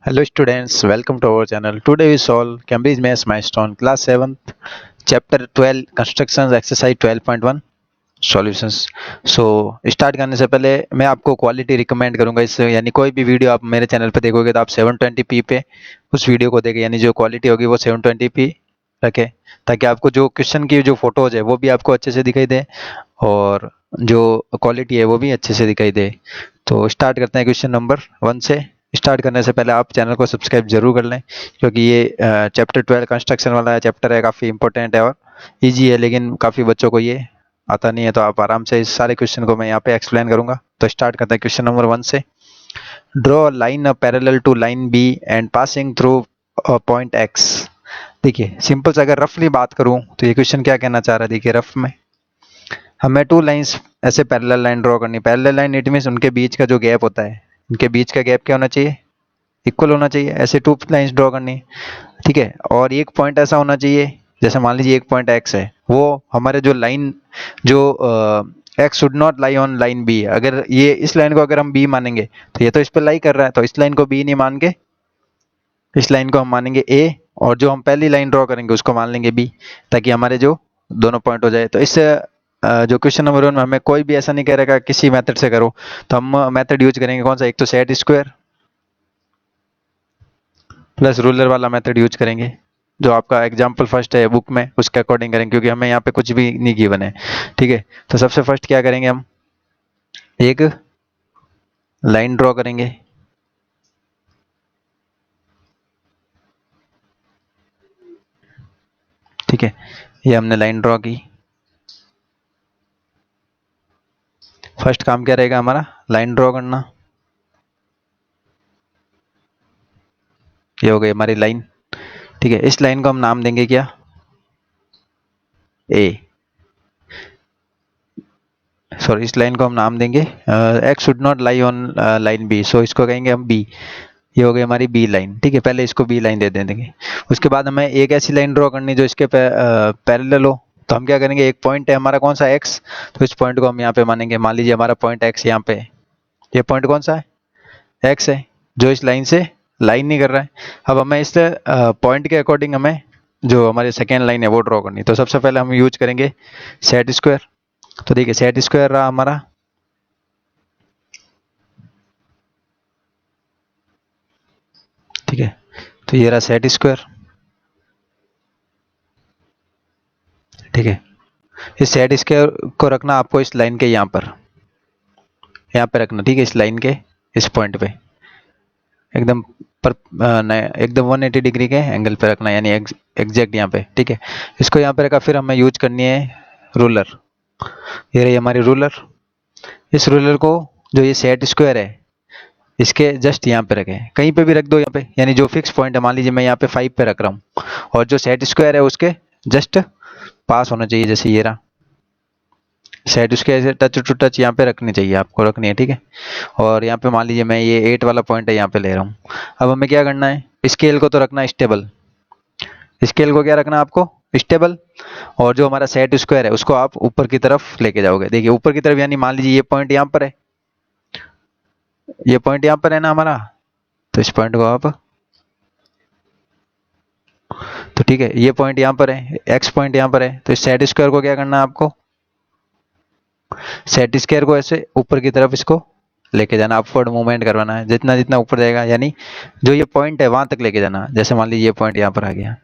Hello students, welcome to our channel. Today we solve Cambridge Maths Milestone Class 7th Chapter 12 Constructions Exercise 12.1 Solutions. So start करने से पहले मैं आपको quality recommend करूंगा इससे, यानी कोई भी वीडियो आप मेरे चैनल पे देखोगे तो आप 720p पे उस वीडियो को देखें, यानी जो क्वालिटी होगी वो 720p रखें, ताकि आपको जो क्वेश्चन की जो फोटोज है वो भी आपको अच्छे से दिखाई दे और जो क्वालिटी है वो भी अच्छे से दिखाई दे। तो स्टार्ट करते हैं क्वेश्चन नंबर 1 से। स्टार्ट करने से पहले आप चैनल को सब्सक्राइब जरूर कर लें, क्योंकि ये चैप्टर 12 कंस्ट्रक्शन वाला चैप्टर है, काफ़ी इंपॉर्टेंट है और इजी है, लेकिन काफ़ी बच्चों को ये आता नहीं है। तो आप आराम से इस सारे क्वेश्चन को मैं यहाँ पे एक्सप्लेन करूंगा। तो स्टार्ट करते हैं क्वेश्चन नंबर 1 से। Draw line parallel to line B and passing through point X. देखिए सिंपल से अगर रफली बात करूं तो ये क्वेश्चन क्या कहना चाह रहा है, देखिए रफ में हमें टू लाइंस ऐसे पैरेलल लाइन ड्रॉ करनी। पैरेलल लाइन इट मीन्स उनके बीच का जो गैप होता है, इनके बीच का गैप क्या होना चाहिए, इक्वल होना चाहिए। ऐसे टू लाइंस ड्रॉ करनी, ठीक है। और एक पॉइंट ऐसा होना चाहिए, जैसे मान लीजिए एक पॉइंट एक्स है, वो हमारे जो लाइन जो X should not lie on line B. अगर ये इस लाइन को अगर हम बी मानेंगे तो ये तो इस पर लाई कर रहा है, तो इस लाइन को बी नहीं मान के इस लाइन को हम मानेंगे ए, और जो हम पहली लाइन ड्रॉ करेंगे उसको मान लेंगे बी, ताकि हमारे जो दोनों पॉइंट हो जाए। तो इससे जो क्वेश्चन नंबर 1 में हमें कोई भी ऐसा नहीं कह रहेगा किसी मेथड से करो, तो हम मेथड यूज करेंगे कौन सा, एक तो सेट स्क्वायर प्लस रूलर वाला मेथड यूज करेंगे, जो आपका एग्जाम्पल फर्स्ट है बुक में उसके अकॉर्डिंग करेंगे, क्योंकि हमें यहाँ पे कुछ भी नहीं गिवन है, ठीक है। तो सबसे फर्स्ट क्या करेंगे, हम एक लाइन ड्रॉ करेंगे, ठीक है। ये हमने लाइन ड्रॉ की। फर्स्ट काम क्या रहेगा हमारा, लाइन ड्रॉ करना। ये हो गई हमारी लाइन, ठीक है। इस लाइन को हम नाम देंगे क्या, ए, सॉरी इस लाइन को हम नाम देंगे x should not lie on line B, so इसको कहेंगे हम बी। ये हो गई हमारी बी लाइन, ठीक है। पहले इसको बी लाइन दे देंगे। उसके बाद हमें एक ऐसी लाइन ड्रॉ करनी जो इसके पैरेलल हो। तो हम क्या करेंगे, एक पॉइंट है हमारा कौन सा, एक्स, तो इस पॉइंट को हम यहाँ पे मानेंगे। मान लीजिए हमारा पॉइंट एक्स यहाँ पे, ये पॉइंट कौन सा है, एक्स है, जो इस लाइन से लाइन नहीं कर रहा है। अब हमें इस पॉइंट के अकॉर्डिंग हमें जो हमारी सेकेंड लाइन है वो ड्रॉ करनी। तो सबसे पहले हम यूज करेंगे सेट स्क्वायर। तो देखिए सेट स्क्वायर रहा हमारा, ठीक है। तो ये रहा सेट स्क्वायर, ठीक है। इस सेट स्क्वायर को रखना आपको इस लाइन के यहाँ पे रखना, ठीक है। इस लाइन के इस पॉइंट पे एकदम पर एकदम 180 डिग्री के एंगल पे रखना, यानी एग्जैक्ट यहाँ पे, ठीक है। इसको यहाँ पे रखा, फिर हमें यूज करनी है रूलर। ये रही हमारी रूलर। इस रूलर को, जो ये सेट स्क्वायर है, इसके जस्ट यहाँ पे रखें, कहीं पे भी रख दो यहाँ पे, यानी जो फिक्स पॉइंट है, मान लीजिए मैं यहाँ पे 5 पे रख रहा हूँ, और जो सेट स्क्वायर है उसके जस्ट पास होना चाहिए, जैसे ये रहा सेट उसके ऐसे टच टू टच यहाँ पे रखनी चाहिए, आपको रखनी है, ठीक है। और यहाँ पे मान लीजिए मैं ये 8 वाला पॉइंट है यहाँ पे ले रहा हूँ। अब हमें क्या करना है, स्केल को तो रखना स्टेबल, स्केल को क्या रखना है आपको, स्टेबल। और जो हमारा सेट स्क्वायर है उसको आप ऊपर की तरफ लेके जाओगे। देखिए ऊपर की तरफ, यानी मान लीजिए ये पॉइंट यहाँ पर है, ये पॉइंट यहाँ पर है ना हमारा, तो इस पॉइंट को आप, तो ठीक है, ये पॉइंट यहाँ पर है, एक्स पॉइंट यहाँ पर है, तो इस सेट स्क्वायर को क्या करना है आपको, सेट स्क्वायर को ऐसे ऊपर की तरफ इसको लेके जाना, अपवर्ड मूवमेंट करवाना है, जितना जितना ऊपर जाएगा, यानी जो ये पॉइंट है वहां तक लेके जाना। जैसे मान लीजिए ये पॉइंट यहाँ पर आ गया,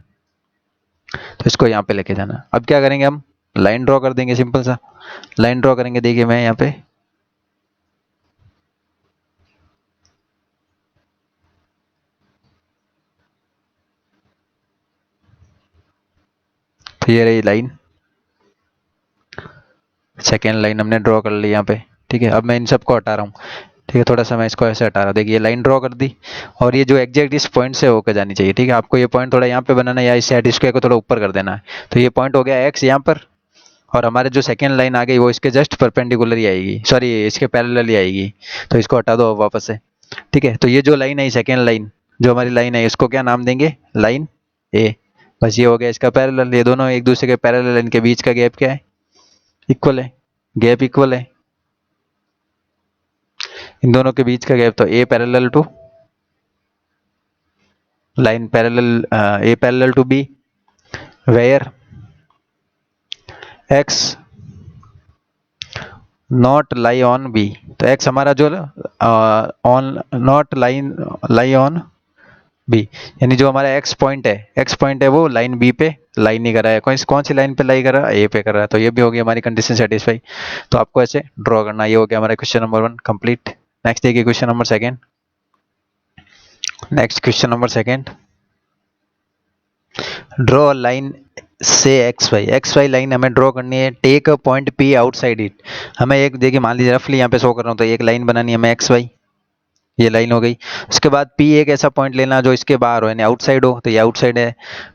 तो इसको यहाँ पे लेके जाना। अब क्या करेंगे, हम लाइन ड्रॉ कर देंगे, सिंपल सा लाइन ड्रॉ करेंगे। देखिए मैं यहाँ पे, तो ये रही लाइन, सेकेंड लाइन हमने ड्रॉ कर ली यहाँ पे, ठीक है। अब मैं इन सबको हटा रहा हूँ, ठीक है। थोड़ा सा मैं इसको ऐसे हटा रहा हूँ, देखिए लाइन ड्रॉ कर दी, और ये जो एग्जैक्ट इस पॉइंट से होकर जानी चाहिए, ठीक है। आपको ये पॉइंट थोड़ा यहाँ पे बनाना है, या इस सेट स्क्वायर को थोड़ा ऊपर कर देना है। तो ये पॉइंट हो गया एक्स यहाँ पर, और हमारे जो सेकेंड लाइन आ गई वो इसके जस्ट परपेंडिकुलर ही आएगी, सॉरी इसके पैरेलल ही आएगी। तो इसको हटा दो वापस से, ठीक है। तो ये जो लाइन है, सेकेंड लाइन जो हमारी लाइन है, इसको क्या नाम देंगे, लाइन ए। बस ये हो गया इसका पैरेलल, ये दोनों एक दूसरे के पैरेलल, इनके बीच का गैप क्या है, इक्वल है, गैप इक्वल है इन दोनों के बीच का गैप। तो A parallel to line parallel A parallel to B, where x not lie on B. तो x हमारा जो on not line lie on B, यानी जो हमारा एक्स पॉइंट है वो लाइन बी पे लाइन नहीं कर रहा है। कौन सी लाइन पे लाई कर रहा है? ए पे कर रहा है। तो ये भी हो गई हमारी कंडीशन सेटिस्फाई। तो आपको ऐसे ड्रॉ करना। ये हो गया हमारा क्वेश्चन नंबर 1 कंप्लीट। नेक्स्ट देखिए question number second. Next question number second, draw line से एक्स वाई लाइन हमें ड्रॉ करनी है। Take a point P outside it. हमें एक देखिए, मान लीजिए रफली यहाँ पे शो कर रहा हूँ, तो एक लाइन बनानी है हमें एक्स वाई, ये लाइन हो गई। उसके बाद पी एक ऐसा पॉइंट लेना जो इसके बाहर हो, यानी आउटसाइड हो, तो ये आउटसाइड है।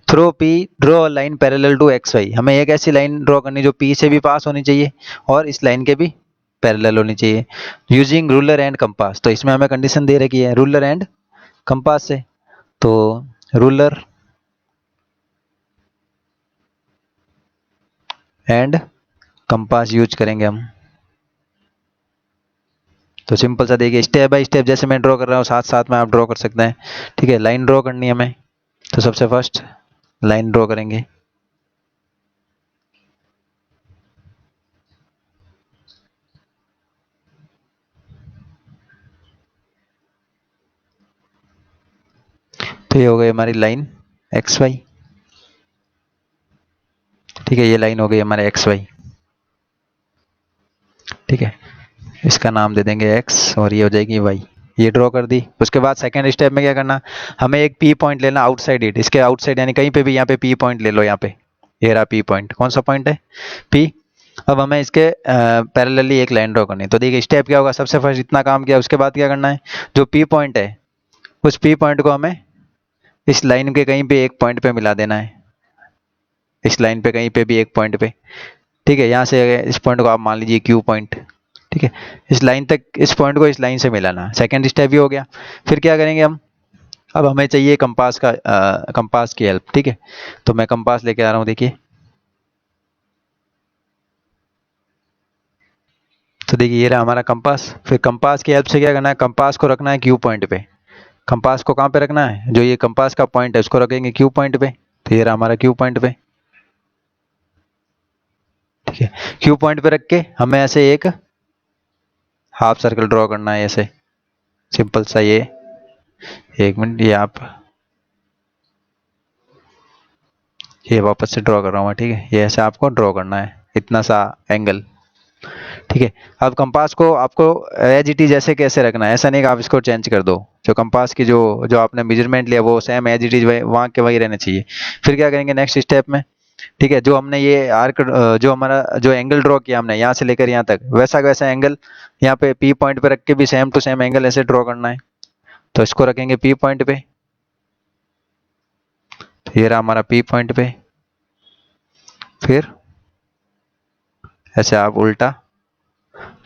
Through P draw line parallel to X Y. हमें एक ऐसी लाइन ड्रॉ करनी जो पी से भी पास होनी चाहिए और इस लाइन के भी पैरेलल होनी चाहिए, यूजिंग रूलर एंड कंपास। तो इसमें हमें कंडीशन दे रखी है रूलर एंड कंपास से। तो रूलर एंड कंपास यूज करेंगे हम। तो सिंपल सा देखिए, स्टेप बाय स्टेप जैसे मैं ड्रॉ कर रहा हूँ साथ साथ में आप ड्रॉ कर सकते हैं। ठीक है, लाइन ड्रॉ करनी है हमें। तो सबसे फर्स्ट लाइन ड्रॉ करेंगे। तो ये हो गई हमारी लाइन एक्स वाई। ठीक है, ये लाइन हो गई हमारे एक्स वाई। ठीक है, इसका नाम दे देंगे एक्स और ये हो जाएगी वाई। ये ड्रॉ कर दी। उसके बाद सेकंड स्टेप में क्या करना, हमें एक पी पॉइंट लेना आउटसाइड इट, इसके आउटसाइड यानी कहीं पे भी यहाँ पे पी पॉइंट ले लो। यहाँ पे ये रहा पी पॉइंट। कौन सा पॉइंट है? पी। अब हमें इसके पैरेलली एक लाइन ड्रॉ करनी है। तो देखिए स्टेप क्या होगा, सबसे फर्स्ट इतना काम किया, उसके बाद क्या करना है, जो पी पॉइंट है उस पी पॉइंट को हमें इस लाइन के कहीं पे एक पॉइंट पे मिला देना है। इस लाइन पे कहीं पे भी एक पॉइंट पे। ठीक है, यहाँ से इस पॉइंट को आप मान लीजिए क्यू पॉइंट। ठीक है, इस लाइन तक, इस पॉइंट को इस लाइन से मिलाना। सेकंड स्टेप ये हो गया। फिर क्या करेंगे हम, अब हमें चाहिए कंपास का कंपास की हेल्प। ठीक है, तो मैं कंपास लेके आ रहा हूँ। देखिए, तो देखिए ये रहा हमारा कंपास। फिर कंपास की हेल्प से क्या करना है, कंपास को रखना है क्यू पॉइंट पे। कंपास को कहाँ पे रखना है, जो ये कंपास का पॉइंट है उसको रखेंगे क्यू पॉइंट पे। तो ये रहा हमारा क्यू पॉइंट पे। ठीक है, क्यू पॉइंट पे रख के हमें ऐसे एक हाफ सर्कल ड्रॉ करना है ऐसे, सिंपल सा। ये एक मिनट, ये वापस से ड्रॉ कर रहा हूँ मैं। ठीक है, ये ऐसे आपको ड्रॉ करना है, इतना सा एंगल। ठीक है, अब कंपास को आपको एज इट इज ऐसे कैसे रखना है, ऐसा नहीं कि आप इसको चेंज कर दो। जो कंपास की जो जो आपने मेजरमेंट लिया वो सेम एज इट इज वहाँ के वही रहने चाहिए। फिर क्या करेंगे नेक्स्ट स्टेप में, ठीक है, जो हमने ये आर्क, जो हमारा जो एंगल ड्रॉ किया हमने यहाँ से लेकर यहाँ तक, वैसा का वैसा एंगल यहाँ पे पी पॉइंट पे रख के भी सेम टू सेम एंगल ऐसे ड्रॉ करना है। तो इसको रखेंगे पी पॉइंट पे। तो ये रहा हमारा पी पॉइंट पे। फिर ऐसे आप उल्टा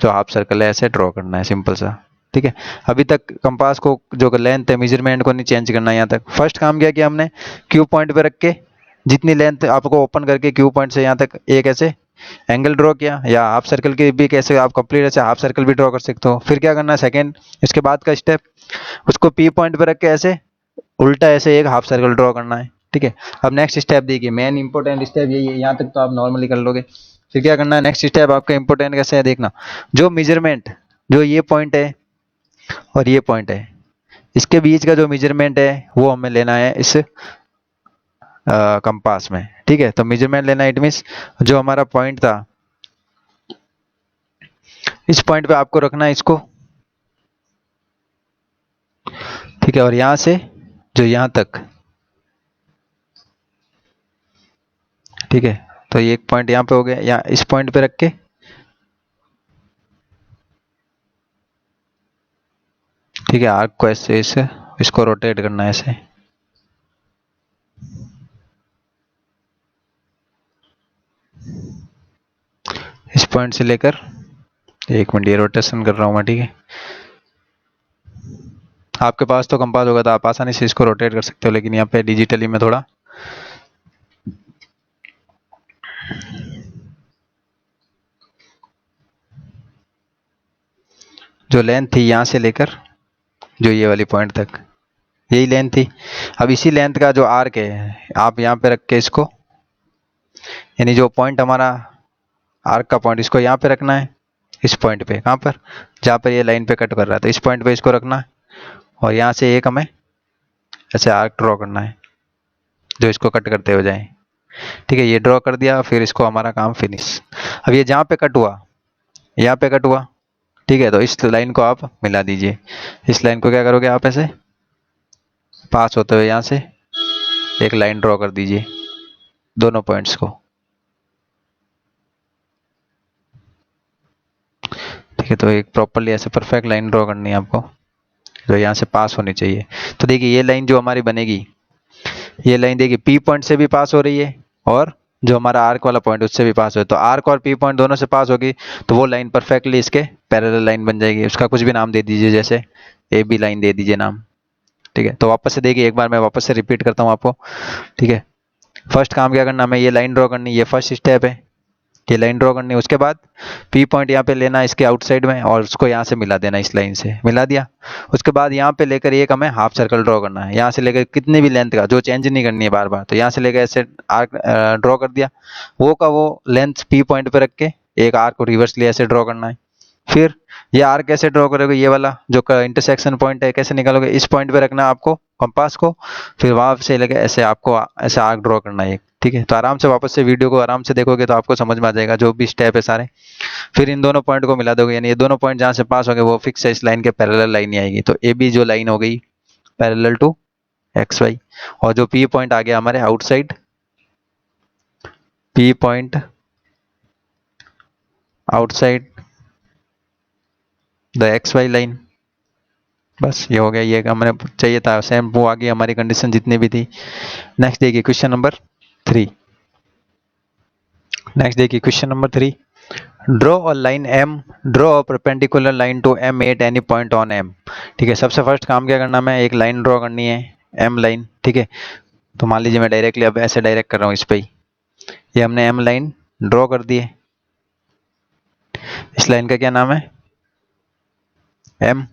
जो हाफ सर्कल है ऐसे ड्रॉ करना है, सिंपल सा। ठीक है, अभी तक कंपास को जो लेंथ है मेजरमेंट को नहीं चेंज करना है। यहाँ तक फर्स्ट काम क्या किया हमने, क्यू पॉइंट पे रख के जितनी लेंथ आपको ओपन करके क्यू पॉइंट से यहाँ तक एक ऐसे एंगल ड्रॉ किया, या हाफ सर्कल के भी कैसे आप कंप्लीट ऐसे हाफ सर्कल भी ड्रॉ कर सकते हो। फिर क्या करना है सेकेंड, इसके बाद का स्टेप, उसको पी पॉइंट पे रख के ऐसे उल्टा ऐसे एक हाफ सर्कल ड्रॉ करना है। ठीक है, अब नेक्स्ट स्टेप देखिए, मेन इंपॉर्टेंट स्टेप यही है। यहाँ तक तो आप नॉर्मली कर लोगे। फिर क्या करना है, नेक्स्ट स्टेप आपका इंपॉर्टेंट कैसे है देखना, जो मेजरमेंट, जो ये पॉइंट है और ये पॉइंट है, इसके बीच का जो मेजरमेंट है वो हमें लेना है इस कंपास में। ठीक है, तो मेजरमेंट लेना इट मीन्स जो हमारा पॉइंट था इस पॉइंट पे आपको रखना है इसको। ठीक है, और यहां से जो यहां तक, ठीक है, तो ये एक पॉइंट यहाँ पे हो गया, या इस पॉइंट पे रख के, ठीक है, आर्क को ऐसे इसे इसको रोटेट करना है ऐसे। इस पॉइंट से लेकर, एक मिनट ये रोटेशन कर रहा हूं मैं। ठीक है, आपके पास तो कंपास होगा तो आप आसानी से इसको रोटेट कर सकते हो, लेकिन यहाँ पे डिजिटली में थोड़ा जो लेंथ थी यहाँ से लेकर जो ये वाली पॉइंट तक, यही लेंथ थी। अब इसी लेंथ का जो आर्क है आप यहाँ पे रख के इसको, यानी जो पॉइंट हमारा आर्क का पॉइंट, इसको यहाँ पे रखना है, इस पॉइंट पे, कहाँ पर, जहाँ पर ये लाइन पे कट कर रहा है, तो इस पॉइंट पे इसको रखना है। और यहाँ से एक हमें ऐसे आर्क ड्रॉ करना है जो इसको कट करते हो जाए। ठीक है, ये ड्रॉ कर दिया, फिर इसको हमारा काम फिनिश। अब ये जहाँ पे कट हुआ, यहाँ पे कट हुआ, ठीक है, तो इस लाइन को आप मिला दीजिए। इस लाइन को क्या करोगे आप, ऐसे पास होते हुए यहाँ से एक लाइन ड्रॉ कर दीजिए दोनों पॉइंट्स को। ठीक है, तो एक प्रॉपरली ऐसे परफेक्ट लाइन ड्रॉ करनी है आपको, जो यहाँ से पास होनी चाहिए। तो देखिए ये लाइन जो हमारी बनेगी, ये लाइन देखिए पी पॉइंट से भी पास हो रही है और जो हमारा आर्क वाला पॉइंट उससे भी पास हो, तो आर्क और पी पॉइंट दोनों से पास होगी, तो वो लाइन परफेक्टली इसके पैरेलल लाइन बन जाएगी। उसका कुछ भी नाम दे दीजिए, जैसे ए बी लाइन दे दीजिए नाम। ठीक है, तो वापस से देखिए, एक बार मैं वापस से रिपीट करता हूँ आपको। ठीक है, फर्स्ट काम क्या करना, हमें ये लाइन ड्रॉ करनी, ये फर्स्ट स्टेप है, ये लाइन ड्रॉ करनी है। उसके बाद पी पॉइंट यहाँ पे लेना इसके आउटसाइड में और उसको यहाँ से मिला देना, इस लाइन से मिला दिया। उसके बाद यहाँ पे लेकर एक हमें हाफ सर्कल ड्रॉ करना है, यहाँ से लेकर कितनी भी लेंथ का, जो चेंज नहीं करनी है बार बार, तो यहाँ से लेकर ऐसे आर्क ड्रॉ कर दिया, वो का वो लेंथ पी पॉइंट पे रख के एक आर्क को रिवर्सली ऐसे ड्रॉ करना है। फिर ये आर्क कैसे ड्रॉ करोगे, ये वाला जो इंटरसेक्शन पॉइंट है कैसे निकालोगे, इस पॉइंट पे रखना है आपको कंपास को, फिर वहां से लेके ऐसे आपको ऐसे आर्क ड्रॉ करना है एक। ठीक है, तो आराम से वापस से वीडियो को आराम से देखोगे तो आपको समझ में आ जाएगा जो भी स्टेप है सारे। फिर इन दोनों पॉइंट को मिला दोगे, यानी ये दोनों पॉइंट जहां से पास हो गए वो फिक्स है, इस लाइन के पैरेलल लाइन ही आएगी। तो ए बी जो लाइन हो गई पैरेलल टू एक्स वाई, और जो पी पॉइंट आ गया हमारे outside, P point outside the X Y line. बस ये हो गया, ये हमें चाहिए था, सेम वो आ गई हमारी कंडीशन जितनी भी थी। नेक्स्ट देखिए क्वेश्चन नंबर 3। नेक्स्ट देखिए question number 3, draw a line M, draw a perpendicular line to M at any point on M. ठीक है, सबसे फर्स्ट काम क्या करना, मैं एक लाइन ड्रॉ करनी है एम लाइन। ठीक है, तो मान लीजिए मैं डायरेक्टली अब ऐसे डायरेक्ट कर रहा हूँ इस पे ही, ये हमने एम लाइन ड्रॉ कर दी है। इस लाइन का क्या नाम है, एम।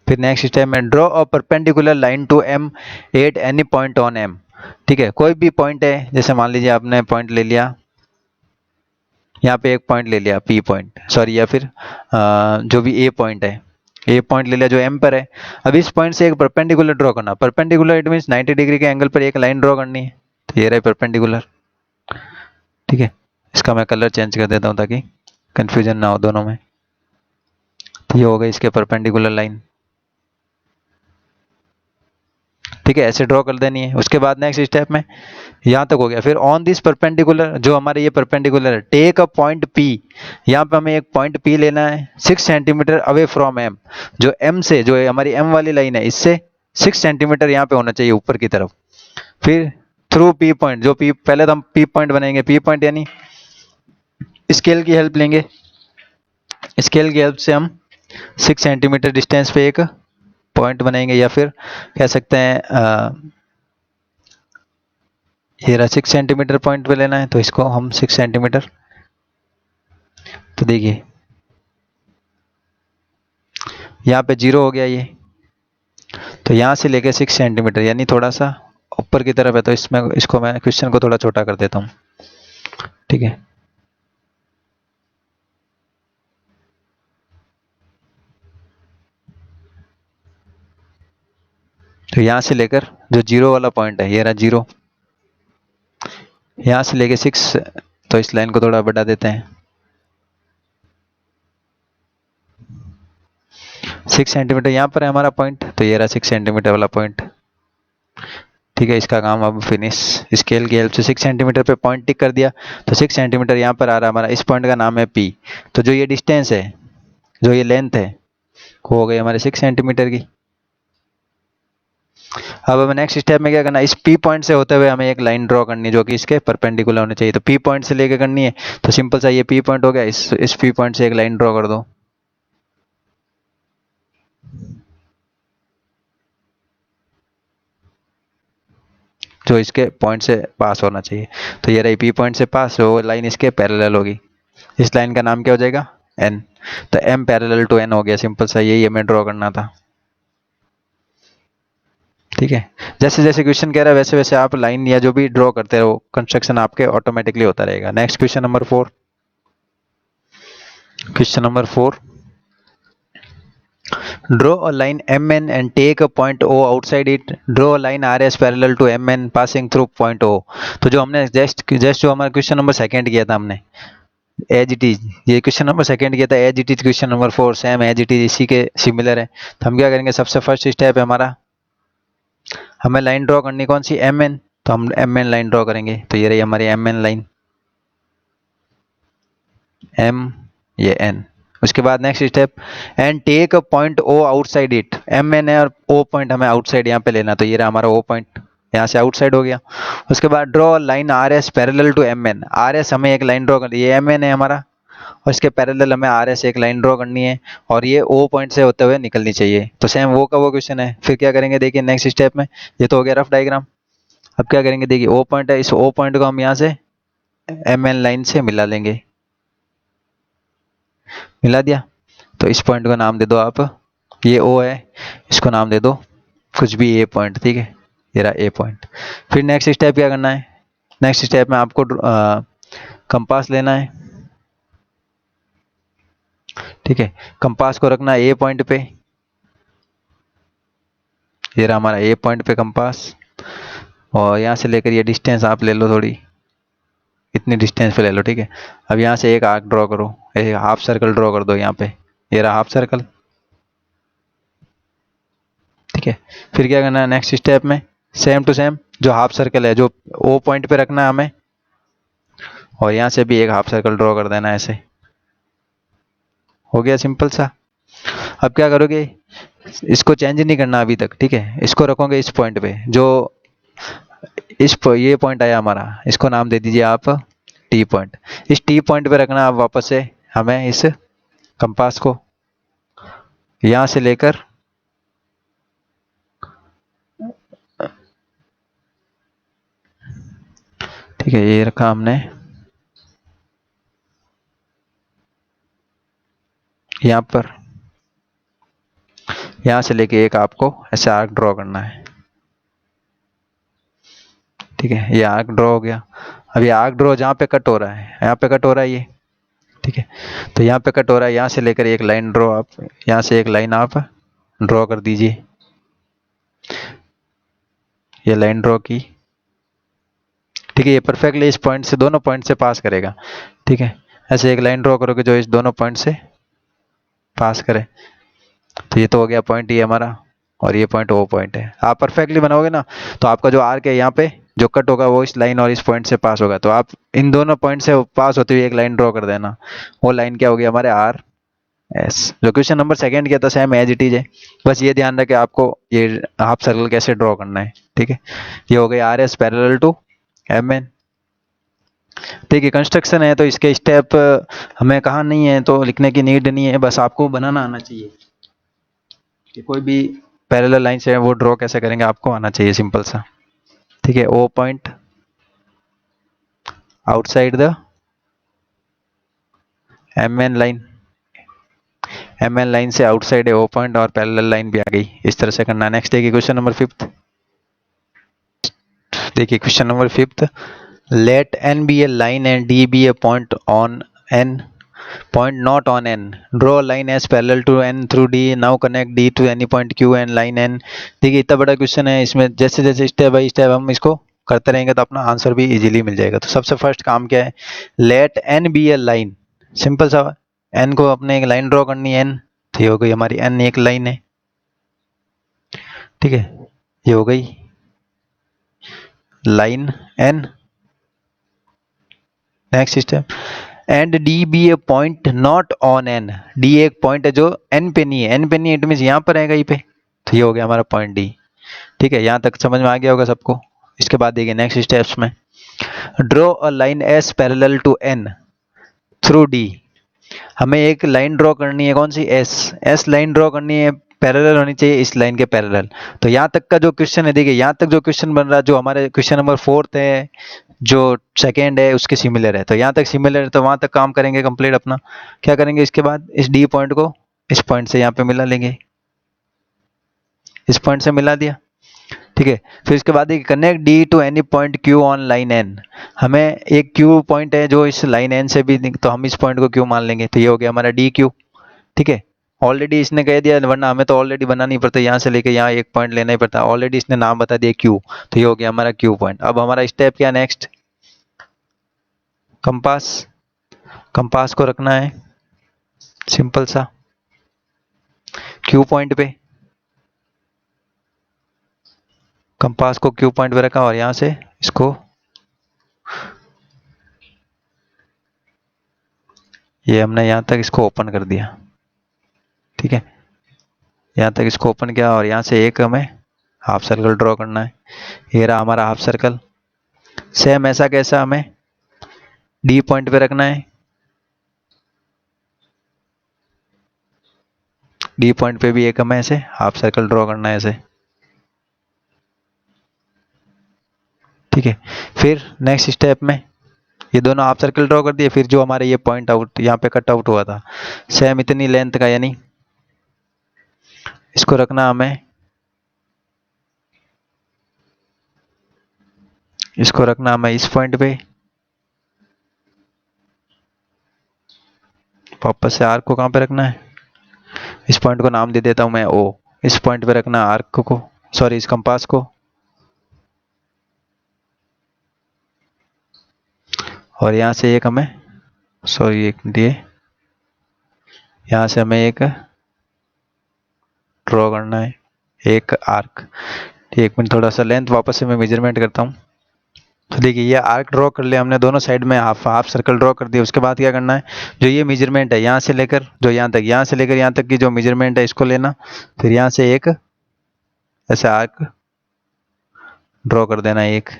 फिर नेक्स्ट स्टेप में draw a perpendicular line to M at any point on M. ठीक है, कोई भी पॉइंट है, जैसे मान लीजिए आपने पॉइंट ले लिया, यहाँ पे एक पॉइंट ले लिया पी पॉइंट, सॉरी, या फिर जो भी ए पॉइंट है, ए पॉइंट ले लिया जो एम पर है। अब इस पॉइंट से एक परपेंडिकुलर ड्रॉ करना, परपेंडिकुलर इट मीन्स 90 डिग्री के एंगल पर एक लाइन ड्रॉ करनी है, तो ये रहा परपेंडिकुलर। ठीक है, इसका मैं कलर चेंज कर देता हूँ ताकि कंफ्यूजन ना हो दोनों में। तो ये हो गई इसके परपेंडिकुलर लाइन। ठीक है, ऐसे ड्रॉ कर देनी है। उसके बाद नेक्स्ट स्टेप में यहाँ तक हो गया। फिर ऑन दिस परपेंडिकुलर, जो हमारे ये परपेंडिकुलर है, टेक अ पॉइंट पी, यहाँ पे हमें एक पॉइंट पी लेना है 6 सेंटीमीटर अवे फ्रॉम एम, जो एम से, जो हमारी एम वाली लाइन है, इससे 6 सेंटीमीटर यहाँ पे होना चाहिए ऊपर की तरफ। फिर थ्रू पी पॉइंट, जो पी, पहले तो हम पी पॉइंट बनाएंगे, पी पॉइंट यानी स्केल की हेल्प लेंगे, स्केल की हेल्प से हम 6 सेंटीमीटर डिस्टेंस पे एक पॉइंट बनाएंगे, या फिर कह सकते हैं ये रहा 6 सेंटीमीटर पॉइंट पे लेना है, तो इसको हम 6 सेंटीमीटर, तो देखिए यहाँ पे 0 हो गया ये, तो यहाँ से लेके 6 सेंटीमीटर यानी थोड़ा सा ऊपर की तरफ है, तो इसमें इसको मैं क्वेश्चन को थोड़ा छोटा कर देता हूँ। ठीक है, तो यहाँ से लेकर जो 0 वाला पॉइंट है, ये रहा 0, यहाँ से लेके 6, तो इस लाइन को थोड़ा बढ़ा देते हैं, 6 सेंटीमीटर यहाँ पर है हमारा पॉइंट, तो ये रहा 6 सेंटीमीटर वाला पॉइंट। ठीक है, इसका काम अब फिनिश। स्केल की हेल्प से 6 सेंटीमीटर पे पॉइंट टिक कर दिया, तो 6 सेंटीमीटर यहाँ पर आ रहा है हमारा, इस पॉइंट का नाम है पी। तो जो ये डिस्टेंस है, जो ये लेंथ है, वो हो गई हमारे 6 सेंटीमीटर की। अब हमें नेक्स्ट स्टेप में क्या करना है, इस पी पॉइंट से होते हुए हमें एक लाइन ड्रॉ करनी है जो कि इसके परपेंडिकुलर होनी चाहिए। तो पी पॉइंट से लेके करनी है, तो सिंपल सा ये पी पॉइंट हो गया, इस पी पॉइंट से एक लाइन ड्रॉ कर दो, जो इसके पॉइंट से पास होना चाहिए। तो ये रही पी पॉइंट से पास, वो लाइन इसके पैरेलल होगी। इस लाइन का नाम क्या हो जाएगा, एन। तो एम पैरेलल टू एन हो गया, सिंपल सा यही हमें ड्रॉ करना था। ठीक है, जैसे जैसे क्वेश्चन कह रहा है वैसे वैसे आप लाइन या जो भी ड्रॉ करते रहो, कंस्ट्रक्शन आपके ऑटोमेटिकली होता रहेगा। Next question number 4। Question number 4, draw a line mn and take a point o outside it. Draw a line rs parallel to mn passing through point o। तो जो हमने जस्ट जो हमारा क्वेश्चन नंबर सेकंड किया था हमने, as it is, ये question number second किया था as it is, question number 4 same as it is इसी के सिमिलर है। तो हम क्या करेंगे, सबसे फर्स्ट स्टेप है हमारा, हमें लाइन ड्रॉ करनी कौन सी, एम एन, तो हम एम एन लाइन ड्रॉ करेंगे। तो ये रही हमारी एम एन लाइन, एम ये एन। उसके बाद next step, and take a point O outside it. M N है और ओ पॉइंट हमें आउटसाइड यहाँ पे लेना, तो ये रहा हमारा ओ पॉइंट, यहाँ से आउटसाइड हो गया। उसके बाद draw line R S parallel to M N. R S हमें एक लाइन ड्रॉ करनी है, ये एम एन है हमारा, और इसके पैरेलल हमें आर एस एक लाइन ड्रॉ करनी है, और ये ओ पॉइंट से होते हुए निकलनी चाहिए। तो सेम वो का वो क्वेश्चन है। फिर क्या करेंगे, देखिए नेक्स्ट स्टेप में, ये तो हो गया रफ डायग्राम। अब क्या करेंगे, देखिए ओ पॉइंट है, इस ओ पॉइंट को हम यहाँ से एम एन लाइन से मिला लेंगे, मिला दिया। तो इस पॉइंट को नाम दे दो आप, ये ओ है, इसको नाम दे दो कुछ भी ए पॉइंट, ठीक है, ये रहा ए पॉइंट। फिर नेक्स्ट स्टेप क्या करना है, नेक्स्ट स्टेप में आपको कंपास लेना है, ठीक है, कंपास को रखना है ए पॉइंट पे, ये रहा हमारा ए पॉइंट पे कंपास, और यहाँ से लेकर ये डिस्टेंस आप ले लो थोड़ी, इतनी डिस्टेंस पे ले लो, ठीक है। अब यहाँ से एक आर्क ड्रॉ करो, एक हाफ सर्कल ड्रॉ कर दो यहाँ पे, ये रहा हाफ सर्कल, ठीक है। फिर क्या करना है नेक्स्ट स्टेप में, सेम टू सेम जो हाफ सर्कल है जो ओ पॉइंट पे रखना है हमें, और यहाँ से भी एक हाफ सर्कल ड्रॉ कर देना है, ऐसे हो गया सिंपल सा। अब क्या करोगे, इसको चेंज नहीं करना अभी तक, ठीक है, इसको रखोगे इस पॉइंट पे, जो ये पॉइंट आया हमारा, इसको नाम दे दीजिए आप टी पॉइंट। इस टी पॉइंट पे रखना आप वापस से हमें इस कंपास को, यहां से लेकर ठीक है, ये रखा हमने यहां पर, यहां से लेके एक आपको ऐसे आर्क ड्रॉ करना है, ठीक है, ये आर्क ड्रॉ हो गया। अब ये आर्क ड्रॉ जहां पे कट हो रहा है, यहाँ पे कट हो रहा है ये, ठीक है, तो यहाँ पे कट हो रहा है, यहाँ से लेकर एक लाइन ड्रॉ आप, यहाँ से एक लाइन आप ड्रॉ कर दीजिए, ये लाइन ड्रॉ की, ठीक है, ये परफेक्टली इस पॉइंट से, दोनों पॉइंट से पास करेगा, ठीक है। ऐसे एक लाइन ड्रॉ करोगे जो इस दोनों पॉइंट से पास करे, तो ये तो हो गया पॉइंट ये हमारा, और ये पॉइंट वो पॉइंट है। आप परफेक्टली बनाओगे ना, तो आपका जो आर्क है यहाँ पे जो कट होगा वो इस लाइन और इस पॉइंट से पास होगा, तो आप इन दोनों पॉइंट से पास होते हुए एक लाइन ड्रॉ कर देना, वो लाइन क्या होगी हमारे आर एस। जो क्वेश्चन नंबर सेकंड किया था सेम एज इट इज है, बस ये ध्यान रखे आपको ये हाफ सर्कल कैसे ड्रॉ करना है, ठीक है। ये हो गया R S parallel to M N, ठीक है। कंस्ट्रक्शन है तो इसके स्टेप हमें कहाँ नहीं है तो लिखने की नीड नहीं है, बस आपको बनाना आना चाहिए कि कोई भी पैरेलल लाइन से वो ड्रॉ कैसे करेंगे आपको आना चाहिए, सिंपल सा, ठीक है। O point outside the M N line, M N line से आउटसाइड है ओ पॉइंट, और पैरेलल लाइन भी आ गई, इस तरह से करना। नेक्स्ट देखिए क्वेश्चन नंबर 5, देखिए question number 5, let n be a line and d be a point on n, point not on n, draw a line as parallel to n through d, now connect d to any point q and line n। देखिए इतना बड़ा question है, इसमें जैसे जैसे step by step हम इसको करते रहेंगे तो अपना आंसर भी इजीली मिल जाएगा। तो सबसे फर्स्ट काम क्या है, let n be a line, simple सा, n को अपने एक लाइन ड्रॉ करनी है, n, तो ये हो गई हमारी n एक लाइन है, ठीक है, ये हो गई line n। Next step, and D be a point not on N, D एक पॉइंट है जो एन पे नहीं है, एन पे नहीं है इट मीन यहाँ पर है कहीं पे, तो ये हो गया हमारा पॉइंट डी, ठीक है। यहाँ तक समझ में आ गया होगा सबको। इसके बाद देखिए नेक्स्ट स्टेप्स में, draw a line S parallel to N through D, हमें एक लाइन ड्रॉ करनी है, कौन सी, एस, एस लाइन ड्रॉ करनी है, पैरेलल होनी चाहिए इस लाइन के पैरेलल। तो यहाँ तक का जो क्वेश्चन है, देखिए यहाँ तक जो क्वेश्चन बन रहा है जो हमारे क्वेश्चन नंबर 4 है, जो सेकेंड है उसके सिमिलर है, तो यहाँ तक सिमिलर है तो वहां तक काम करेंगे कंप्लीट अपना। क्या करेंगे इसके बाद, इस डी पॉइंट को इस पॉइंट से यहाँ पे मिला लेंगे, इस पॉइंट से मिला दिया, ठीक है। फिर इसके बाद connect D to any point Q on line N. हमें एक क्यू पॉइंट है जो इस लाइन एन से भी, तो हम इस पॉइंट को क्यू मान लेंगे, तो ये हो गया हमारा डी क्यू। ठीक है। ऑलरेडी इसने कह दिया, वरना हमें तो ऑलरेडी बनाना नहीं पड़ता, यहाँ से लेके यहाँ एक पॉइंट लेना ही पड़ता, ऑलरेडी इसने नाम बता दिया क्यू, तो ये हो गया हमारा क्यू पॉइंट। अब हमारा स्टेप क्या, नेक्स्ट कंपास। कंपास को रखना है सिंपल सा क्यू पॉइंट पे, कंपास को क्यू पॉइंट पे रखा और यहाँ से इसको ये हमने यहाँ तक इसको ओपन कर दिया। ठीक है, यहाँ तक इसको ओपन किया और यहाँ से एक हमें हाफ सर्कल ड्रॉ करना है। ये रहा हमारा हाफ सर्कल। सेम ऐसा कैसा हमें डी पॉइंट पे रखना है, डी पॉइंट पे भी एक हमें ऐसे हाफ सर्कल ड्रॉ करना है ऐसे। ठीक है, फिर नेक्स्ट स्टेप में ये दोनों हाफ सर्कल ड्रॉ कर दिए, फिर जो हमारे ये पॉइंट आउट यहाँ पे कट आउट हुआ था सेम इतनी लेंथ का, यानी इसको रखना हमें, इसको रखना हमें इस पॉइंट पे। वापस से आर्क को कहाँ पे रखना है, इस पॉइंट को नाम दे देता हूं मैं ओ। इस पॉइंट पे रखना आर्क को, सॉरी इस कंपास को, और यहाँ से एक हमें, सॉरी एक मिनट, ये यहाँ से हमें एक ड्रॉ करना है, एक आर्क। एक मिनट, थोड़ा सा लेंथ वापस से मैं मेजरमेंट करता हूँ। तो देखिए ये आर्क ड्रॉ कर लिया हमने, दोनों साइड में हाफ हाफ सर्कल ड्रॉ कर दिया। उसके बाद क्या करना है, जो ये मेजरमेंट है यहाँ से लेकर जो यहाँ तक, यहाँ से लेकर यहाँ तक की जो मेजरमेंट है इसको लेना, फिर यहाँ से एक ऐसे आर्क ड्रॉ कर देना, एक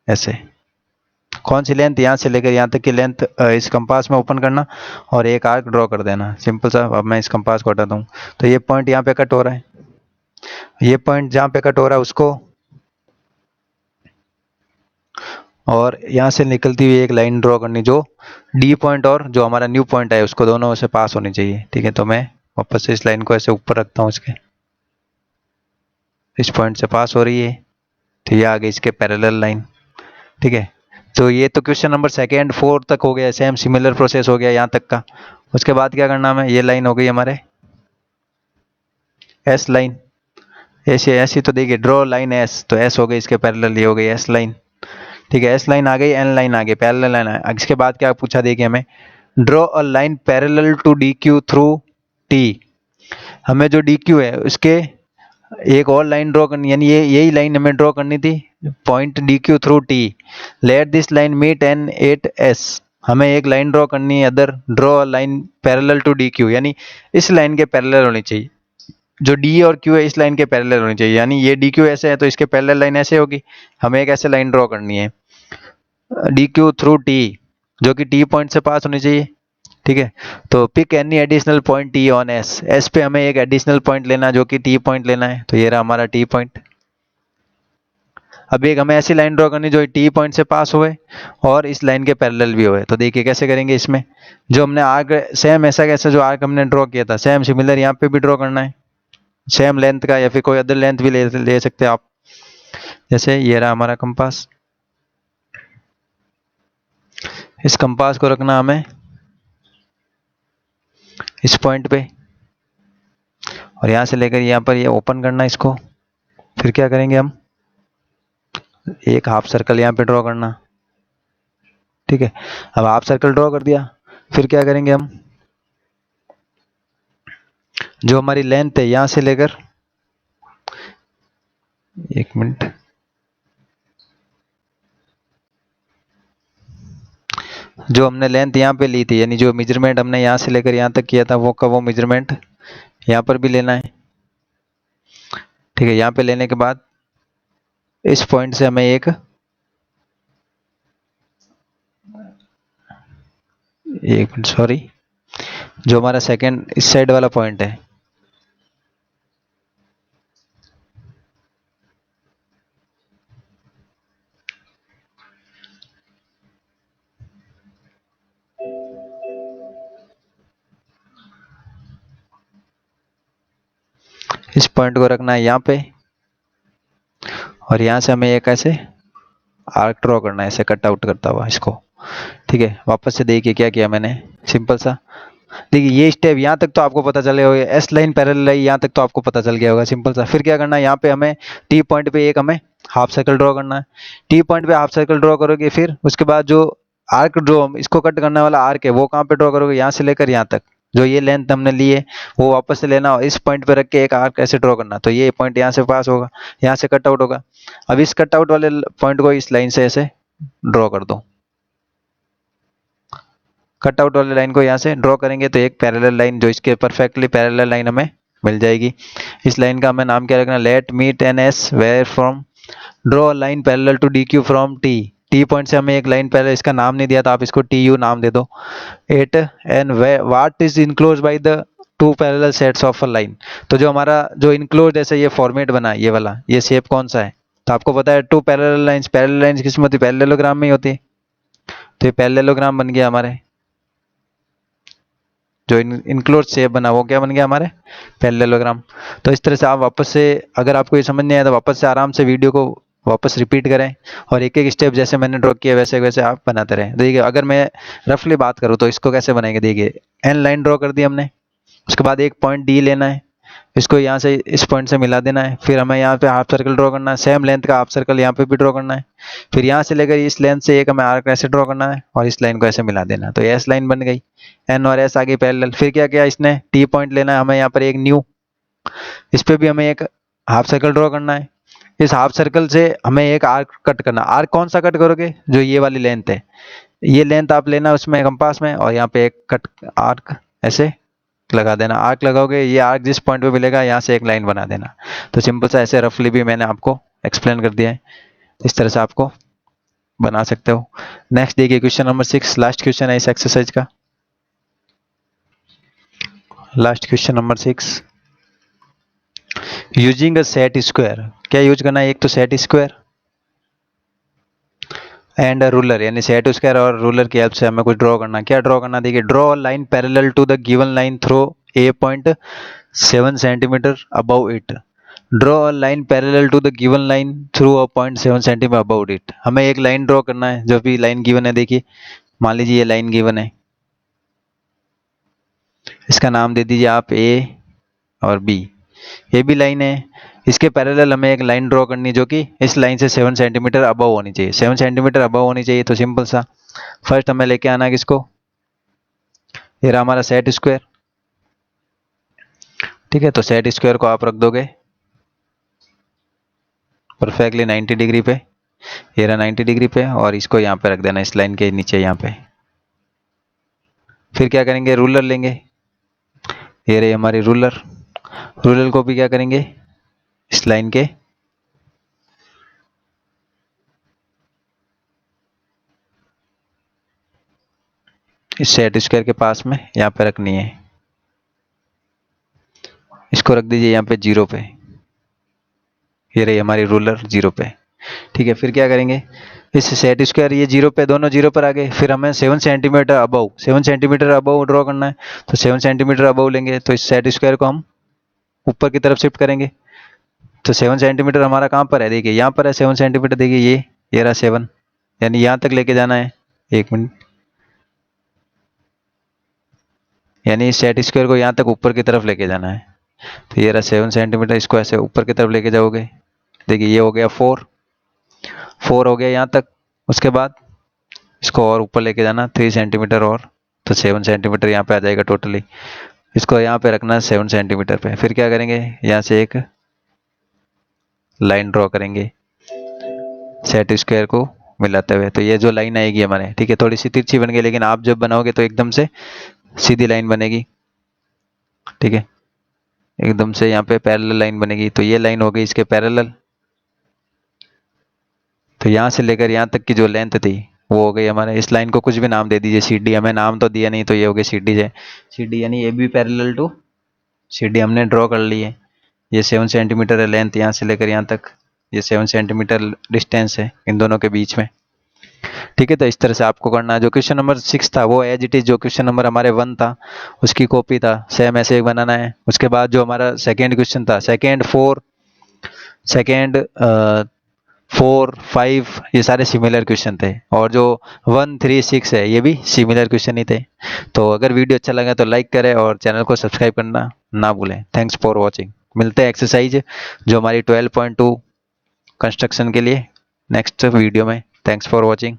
ऐसे। कौन सी लेंथ, यहाँ से लेकर यहाँ तक की लेंथ इस कंपास में ओपन करना और एक आर्क ड्रॉ कर देना, सिंपल सा। अब मैं इस कंपास को हटाता हूँ, तो ये पॉइंट यहाँ पे कट हो रहा है, ये पॉइंट जहाँ पे कट हो रहा है उसको, और यहाँ से निकलती हुई एक लाइन ड्रॉ करनी जो डी पॉइंट और जो हमारा न्यू पॉइंट है उसको दोनों से पास होनी चाहिए। ठीक है, तो मैं वापस से इस लाइन को ऐसे ऊपर रखता हूँ, इसके इस पॉइंट से पास हो रही है, तो ये आ गई इसके पैरेलल लाइन। ठीक है, तो ये तो क्वेश्चन नंबर सेकेंड फोर तक हो गया, सेम सिमिलर प्रोसेस हो गया यहाँ तक का। उसके बाद क्या करना है, ये लाइन हो गई हमारे एस लाइन, ऐसे ऐसी तो देखिए ड्रॉ लाइन एस, तो एस हो गई इसके पैरेलल, ये हो गई एस लाइन। ठीक है, एस लाइन आ गई, एन लाइन आ गई, पैरेलल लाइन आ। इसके बाद क्या पूछा देखिए हमें, draw a line parallel to D Q through T. हमें जो डी क्यू है उसके एक और लाइन ड्रॉ करनी, यानी ये यही लाइन हमें ड्रॉ करनी थी, point D Q through T. Let this line meet N at S. हमें एक लाइन ड्रॉ करनी है other, draw a line parallel to D Q, यानी इस लाइन के पैरेलल होनी चाहिए, जो डी और क्यू है इस लाइन के पैरेलल होनी चाहिए, यानी ये डी क्यू ऐसे है तो इसके पैरेलल लाइन ऐसे होगी। हमें एक ऐसे लाइन ड्रॉ करनी है डी क्यू थ्रू टी, जो कि टी पॉइंट से पास होनी चाहिए। ठीक है, तो pick any additional point T on S. S पे हमें एक एडिशनल पॉइंट लेना जो कि टी पॉइंट लेना है, तो ये रहा हमारा टी पॉइंट। अब एक हमें ऐसी लाइन ड्रॉ करनी जो टी पॉइंट से पास हुए और इस लाइन के पैरेलल भी हुए। तो देखिए कैसे करेंगे, इसमें जो हमने आर्क सेम ऐसा कैसा जो आर्क हमने ड्रॉ किया था सेम सिमिलर यहाँ पे भी ड्रॉ करना है, सेम लेंथ का, या फिर कोई अदर लेंथ भी ले सकते हैं आप। जैसे ये रहा हमारा कंपास, इस कंपास को रखना हमें इस पॉइंट पे और यहाँ से लेकर यहाँ पर ये ओपन करना इसको। फिर क्या करेंगे हम, एक हाफ सर्कल यहाँ पे ड्रॉ करना। ठीक है, अब हाफ सर्कल ड्रॉ कर दिया, फिर क्या करेंगे हम, जो हमारी लेंथ है यहाँ से लेकर, एक मिनट, जो हमने लेंथ यहाँ पे ली थी, यानी जो मेजरमेंट हमने यहाँ से लेकर यहाँ तक किया था वो का वो मेजरमेंट यहाँ पर भी लेना है। ठीक है, यहाँ पे लेने के बाद इस पॉइंट से हमें एक मिनट सॉरी, जो हमारा सेकंड इस साइड वाला पॉइंट है, इस पॉइंट को रखना है यहाँ पे और यहाँ से हमें एक ऐसे आर्क ड्रॉ करना है, ऐसे कट आउट करता हुआ इसको। ठीक है, वापस से देखिए क्या किया मैंने, सिंपल सा। देखिए ये स्टेप यहाँ तक तो आपको पता चले होगा, एस लाइन पैरेलल है यहाँ तक तो आपको पता चल गया होगा, सिंपल सा। फिर क्या करना है, यहाँ पे हमें टी पॉइंट पे एक हमें हाफ सर्कल ड्रॉ करना है। टी पॉइंट पे हाफ सर्कल ड्रॉ करोगे, फिर उसके बाद जो आर्क जो इसको कट करने वाला आर्क है वो कहाँ पे ड्रॉ करोगे, यहाँ से लेकर यहाँ तक जो ये लेंथ हमने ली है वो वापस से लेना और इस पॉइंट पे रख के एक आर्क ऐसे ड्रॉ करना। तो ये पॉइंट यहाँ से पास होगा, यहाँ से कट आउट होगा। अब इस कट आउट वाले पॉइंट को इस लाइन से ऐसे ड्रॉ कर दो। कट आउट वाले लाइन को यहाँ से ड्रॉ करेंगे तो एक पैरेलल लाइन जो इसके परफेक्टली पैरेलल लाइन हमें मिल जाएगी। इस लाइन का हमें नाम क्या रखना, let meet N S where from draw line parallel to D Q from T. T point से हमें एक लाइन पैरेलल, इसका नाम नहीं दिया तो आप इसको टी यू नाम दे दो। At and what is enclose by the two parallel sets of a line. तो जो हमारा जो इनक्लोज ऐसे ये फॉर्मेट बना है ये वाला, ये शेप कौन सा है, तो आपको पता है two parallel lines. Parallel lines किस में होती है, पैरेललोग्राम में ही होती है। तो ये पैरेललोग्राम बन गया हमारे, जो इनक्लोज शेप बना वो क्या बन गया हमारे, पैरेललोग्राम। तो इस तरह से आप वापस से, अगर आपको ये समझ नहीं आया तो वापस से आराम से वीडियो को वापस रिपीट करें और एक एक स्टेप जैसे मैंने ड्रॉ किया वैसे वैसे आप बनाते रहें। देखिए अगर मैं रफली बात करूँ तो इसको कैसे बनाएंगे, देखिए एन लाइन ड्रॉ कर दी हमने, उसके बाद एक पॉइंट डी लेना है, इसको यहाँ से इस पॉइंट से मिला देना है। फिर हमें यहाँ पे हाफ सर्कल ड्रॉ करना है, सेम लेंथ का हाफ सर्कल यहाँ पे भी ड्रॉ करना है। फिर यहाँ से लेकर इस लेंथ से एक हमें आर्क ऐसे ड्रॉ करना है और इस लाइन को ऐसे मिला देना। तो एस लाइन बन गई, एन और एस आगे पैरेलल। फिर क्या किया इसने, टी पॉइंट लेना है हमें यहाँ पर एक न्यू, इस पे भी हमें एक हाफ सर्कल ड्रॉ करना है। इस हाफ सर्कल से हमें एक आर्क कट करना। आर्क कौन सा कट करोगे, जो ये वाली लेंथ है, ये लेंथ आप लेना उसमें कंपास में और यहाँ पे एक कट आर्क ऐसे लगा देना। आर्क लगाओगे, ये आर्क जिस पॉइंट पे मिलेगा यहाँ से एक लाइन बना देना। तो सिंपल सा ऐसे रफली भी मैंने आपको एक्सप्लेन कर दिया है, इस तरह से आपको बना सकते हो। नेक्स्ट देखिए क्वेश्चन नंबर 6, लास्ट क्वेश्चन है इस एक्सरसाइज का। Last question number 6, using a set square. क्या यूज करना है, एक तो सेट स्क्वायर एंड रूलर, यानी सेट स्क्वायर और रूलर की हेल्प से हमें कुछ ड्रॉ करना। क्या ड्रॉ करना, देखिए draw line parallel to the given line through a point 7 centimetre above it. Draw a line parallel to the given line through a point 7 centimetre above it. हमें एक लाइन ड्रॉ करना है, जो भी लाइन गिवन है, देखिए मान लीजिए ये लाइन गिवन है, इसका नाम दे दीजिए आप ए और बी। ये भी लाइन है, इसके पैरेलल हमें एक लाइन ड्रॉ करनी जो कि इस लाइन से 7 सेंटीमीटर अबव होनी चाहिए। 7 सेंटीमीटर अबव होनी चाहिए। तो सिंपल सा फर्स्ट हमें लेके आना है किसको, ये रहा हमारा सेट स्क्वायर। ठीक है, तो सेट स्क्वायर को आप रख दोगे परफेक्टली 90 डिग्री पे, ये रहा 90 डिग्री पे, और इसको यहाँ पे रख देना इस लाइन के नीचे यहाँ पे। फिर क्या करेंगे, रूलर लेंगे, ये रही हमारी रूलर। रूलर को भी क्या करेंगे, इस लाइन के इस सेट स्क्वायर के पास में यहाँ पे रखनी है। इसको रख दीजिए यहाँ पे 0 पे, ये रही हमारी रूलर 0 पे। ठीक है, फिर क्या करेंगे, इस सेट स्क्वायर ये 0 पे, दोनों 0 पर आ गए। फिर हमें 7 centimetre above, 7 centimetre above draw करना है। तो 7 सेंटीमीटर अबव लेंगे, तो इस सेट स्क्वायर को हम ऊपर की तरफ शिफ्ट करेंगे। तो 7 सेंटीमीटर हमारा कहाँ पर है, देखिए यहाँ पर है 7 सेंटीमीटर, देखिए ये रहा 7, यानी यहाँ तक लेके जाना है। एक मिनट, यानी इस सेट स्क्वायर को यहाँ तक ऊपर की तरफ लेके जाना है। तो ये रहा 7 सेंटीमीटर, इसको ऐसे ऊपर की तरफ लेके जाओगे। देखिए ये हो गया 4 हो गया यहाँ तक। उसके बाद इसको और ऊपर लेके जाना 3 सेंटीमीटर और, तो 7 सेंटीमीटर यहाँ पे आ जाएगा टोटली। इसको यहाँ पे रखना है 7 सेंटीमीटर पे। फिर क्या करेंगे, यहाँ से एक लाइन ड्रॉ करेंगे सेट स्क्वायर को मिलाते हुए। तो ये जो लाइन आएगी हमारे, ठीक है, थोड़ी सी तिरछी बन गई, लेकिन आप जब बनाओगे तो एकदम से सीधी लाइन बनेगी। ठीक है, एकदम से यहाँ पे पैरेलल लाइन बनेगी। तो ये लाइन हो गई इसके पैरेलल। तो यहाँ से लेकर यहाँ तक की जो लेंथ थी वो हो गई हमारे। इस लाइन को कुछ भी नाम दे दीजिए, सी डी, हमें नाम तो दिया नहीं, तो ये हो गई सी डी है। सी डी यानी A B parallel to C D हमने ड्रॉ कर ली है। ये 7 सेंटीमीटर है लेंथ, यहाँ से लेकर यहाँ तक ये 7 सेंटीमीटर डिस्टेंस है इन दोनों के बीच में। ठीक है, तो इस तरह से आपको करना है। जो क्वेश्चन नंबर 6 था वो एज इट इज जो क्वेश्चन नंबर हमारे 1 था उसकी कॉपी था, सेम ऐसे एक बनाना है। उसके बाद जो हमारा सेकेंड क्वेश्चन था, सेकेंड 4, 5 ये सारे सिमिलर क्वेश्चन थे, और जो 1, 3, 6 है ये भी सिमिलर क्वेश्चन ही थे। तो अगर वीडियो अच्छा लगा तो लाइक करें और चैनल को सब्सक्राइब करना ना भूलें। Thanks for watching. मिलते हैं एक्सरसाइज जो हमारी 12.2 कंस्ट्रक्शन के लिए नेक्स्ट वीडियो में। Thanks for watching.